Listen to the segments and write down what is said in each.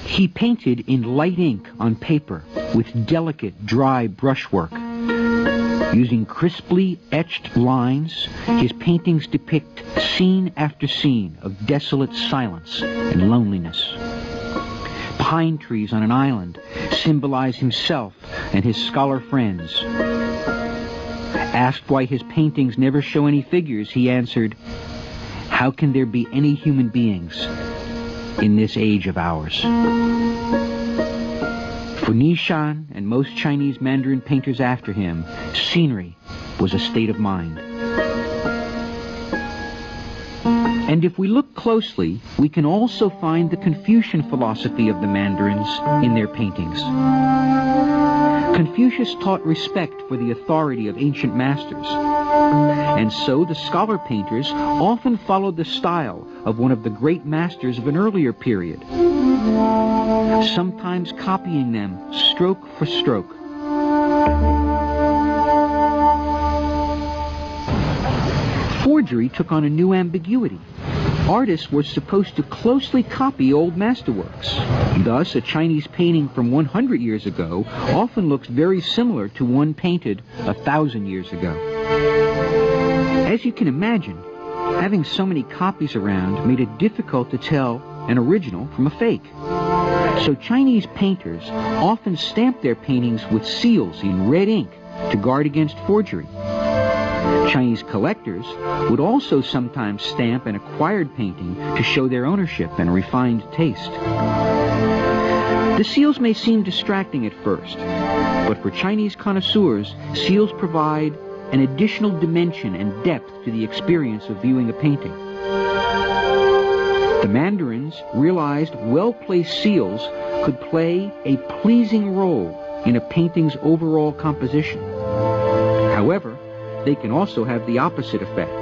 He painted in light ink on paper with delicate, dry brushwork. Using crisply etched lines, his paintings depict scene after scene of desolate silence and loneliness. Pine trees on an island symbolize himself and his scholar friends. Asked why his paintings never show any figures, he answered, "How can there be any human beings in this age of ours?" For Nishan and most Chinese Mandarin painters after him, scenery was a state of mind. And if we look closely, we can also find the Confucian philosophy of the Mandarins in their paintings. Confucius taught respect for the authority of ancient masters, and so the scholar painters often followed the style of one of the great masters of an earlier period, sometimes copying them stroke for stroke. Forgery took on a new ambiguity. Artists were supposed to closely copy old masterworks. Thus, a Chinese painting from 100 years ago often looks very similar to one painted 1,000 years ago. As you can imagine, having so many copies around made it difficult to tell an original from a fake. So Chinese painters often stamped their paintings with seals in red ink to guard against forgery. Chinese collectors would also sometimes stamp an acquired painting to show their ownership and refined taste. The seals may seem distracting at first, but for Chinese connoisseurs, seals provide an additional dimension and depth to the experience of viewing a painting. The Mandarins realized well-placed seals could play a pleasing role in a painting's overall composition. However, they can also have the opposite effect.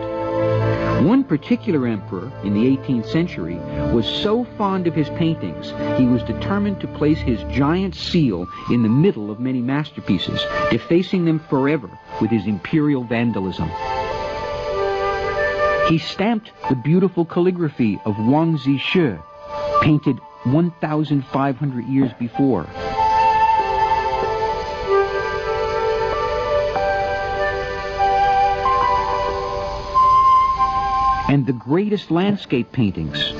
One particular emperor in the 18th century was so fond of his paintings, he was determined to place his giant seal in the middle of many masterpieces, defacing them forever with his imperial vandalism. He stamped the beautiful calligraphy of Wang Zixue, painted 1,500 years before. And the greatest landscape paintings.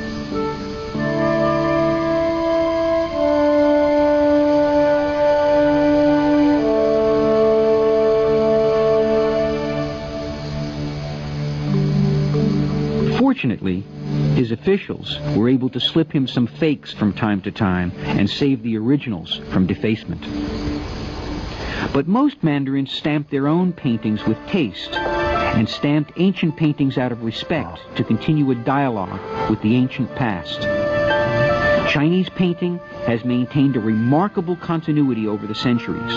Fortunately, his officials were able to slip him some fakes from time to time and save the originals from defacement. But most Mandarins stamped their own paintings with taste, and stamped ancient paintings out of respect to continue a dialogue with the ancient past. Chinese painting has maintained a remarkable continuity over the centuries.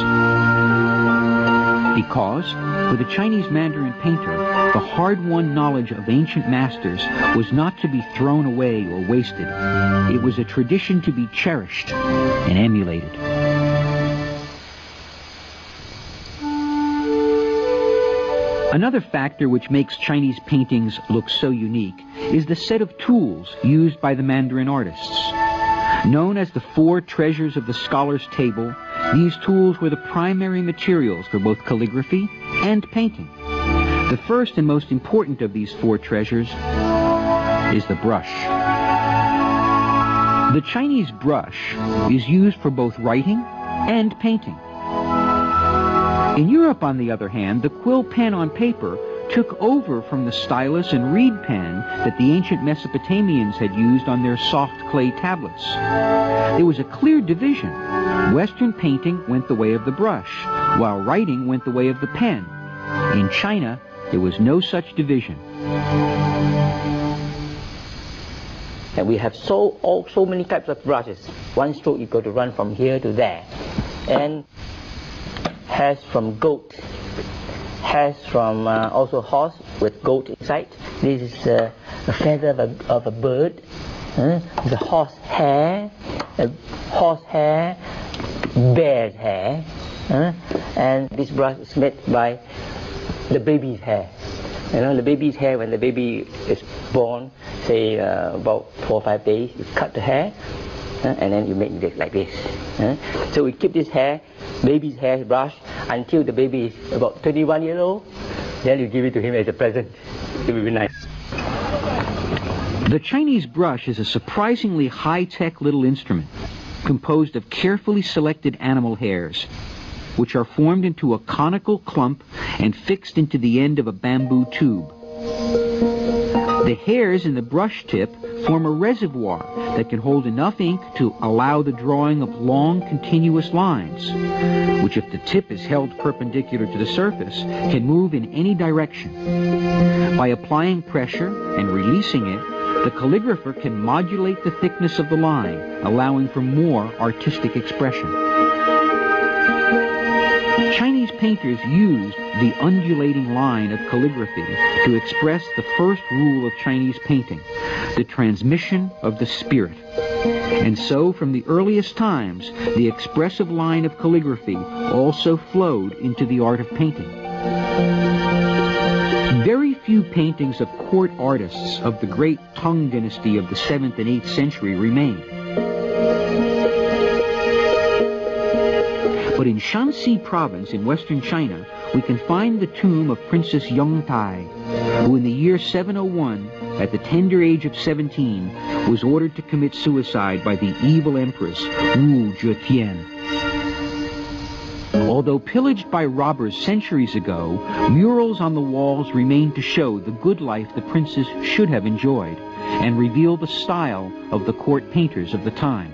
Because, for the Chinese Mandarin painter, the hard-won knowledge of ancient masters was not to be thrown away or wasted. It was a tradition to be cherished and emulated. Another factor which makes Chinese paintings look so unique is the set of tools used by the Mandarin artists. Known as the 4 treasures of the scholar's table, these tools were the primary materials for both calligraphy and painting. The first and most important of these 4 treasures is the brush. The Chinese brush is used for both writing and painting. In Europe, on the other hand, the quill pen on paper took over from the stylus and reed pen that the ancient Mesopotamians had used on their soft clay tablets. There was a clear division. Western painting went the way of the brush, while writing went the way of the pen. In China, there was no such division. And we have so many types of brushes. One stroke you got to run from here to there. And has from goat, has from also horse with goat inside. This is a feather of a bird. The horse hair, bear's hair. And this brush is made by the baby's hair. You know, the baby's hair, when the baby is born, say about 4 or 5 days, you cut the hair, and then you make it like this. So we keep this hair, baby's hair brush, until the baby is about 21 years old. Then you give it to him as a present. It will be nice. The Chinese brush is a surprisingly high-tech little instrument composed of carefully selected animal hairs, which are formed into a conical clump and fixed into the end of a bamboo tube. The hairs in the brush tip form a reservoir that can hold enough ink to allow the drawing of long, continuous lines, which, if the tip is held perpendicular to the surface, can move in any direction. By applying pressure and releasing it, the calligrapher can modulate the thickness of the line, allowing for more artistic expression. Chinese painters used the undulating line of calligraphy to express the first rule of Chinese painting, the transmission of the spirit. And so, from the earliest times, the expressive line of calligraphy also flowed into the art of painting. Very few paintings of court artists of the great Tang dynasty of the 7th and 8th century remain. But in Shanxi province in western China, we can find the tomb of Princess Yongtai, who in the year 701, at the tender age of 17, was ordered to commit suicide by the evil empress Wu Zetian. Although pillaged by robbers centuries ago, murals on the walls remain to show the good life the princess should have enjoyed and reveal the style of the court painters of the time.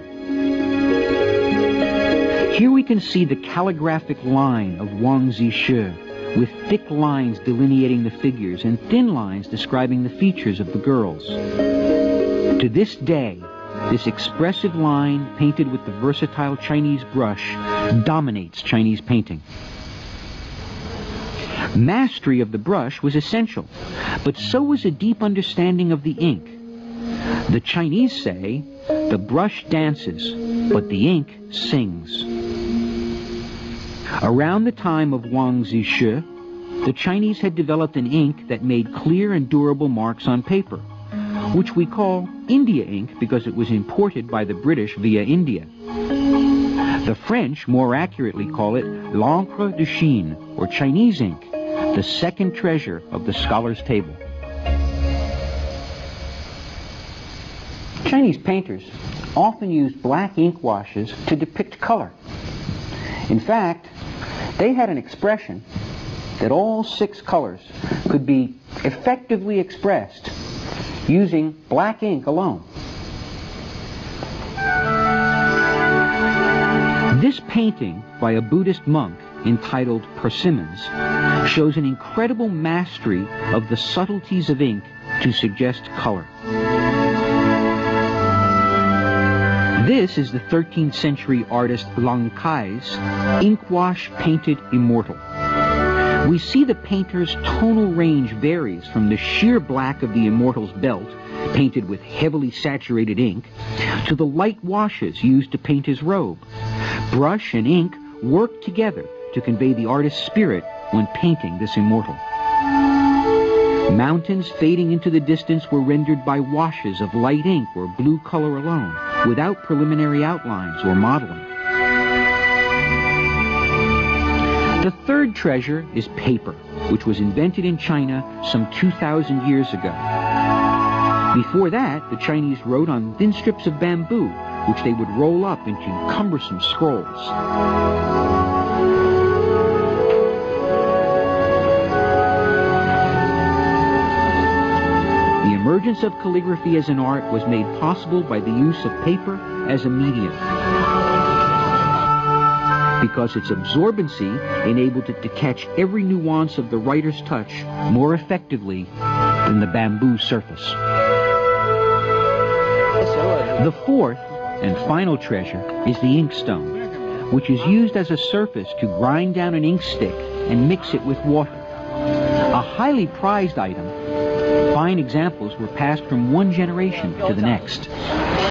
Here we can see the calligraphic line of Wang Zixi, with thick lines delineating the figures and thin lines describing the features of the girls. To this day, this expressive line, painted with the versatile Chinese brush, dominates Chinese painting. Mastery of the brush was essential, but so was a deep understanding of the ink. The Chinese say, "The brush dances, but the ink sings." Around the time of Wang Zixi, the Chinese had developed an ink that made clear and durable marks on paper, which we call India ink because it was imported by the British via India. The French more accurately call it l'encre de Chine, or Chinese ink, the second treasure of the scholar's table. Chinese painters often used black ink washes to depict color. In fact, they had an expression that all 6 colors could be effectively expressed using black ink alone. This painting by a Buddhist monk entitled Persimmons shows an incredible mastery of the subtleties of ink to suggest color. This is the 13th century artist Lang Kai's ink-wash painted immortal. We see the painter's tonal range varies from the sheer black of the immortal's belt, painted with heavily saturated ink, to the light washes used to paint his robe. Brush and ink work together to convey the artist's spirit when painting this immortal. Mountains fading into the distance were rendered by washes of light ink or blue color alone, without preliminary outlines or modeling. The third treasure is paper, which was invented in China some 2,000 years ago. Before that, the Chinese wrote on thin strips of bamboo, which they would roll up into cumbersome scrolls. The emergence of calligraphy as an art was made possible by the use of paper as a medium, because its absorbency enabled it to catch every nuance of the writer's touch more effectively than the bamboo surface. The fourth and final treasure is the inkstone, which is used as a surface to grind down an ink stick and mix it with water. A highly prized item, fine examples were passed from one generation to the next.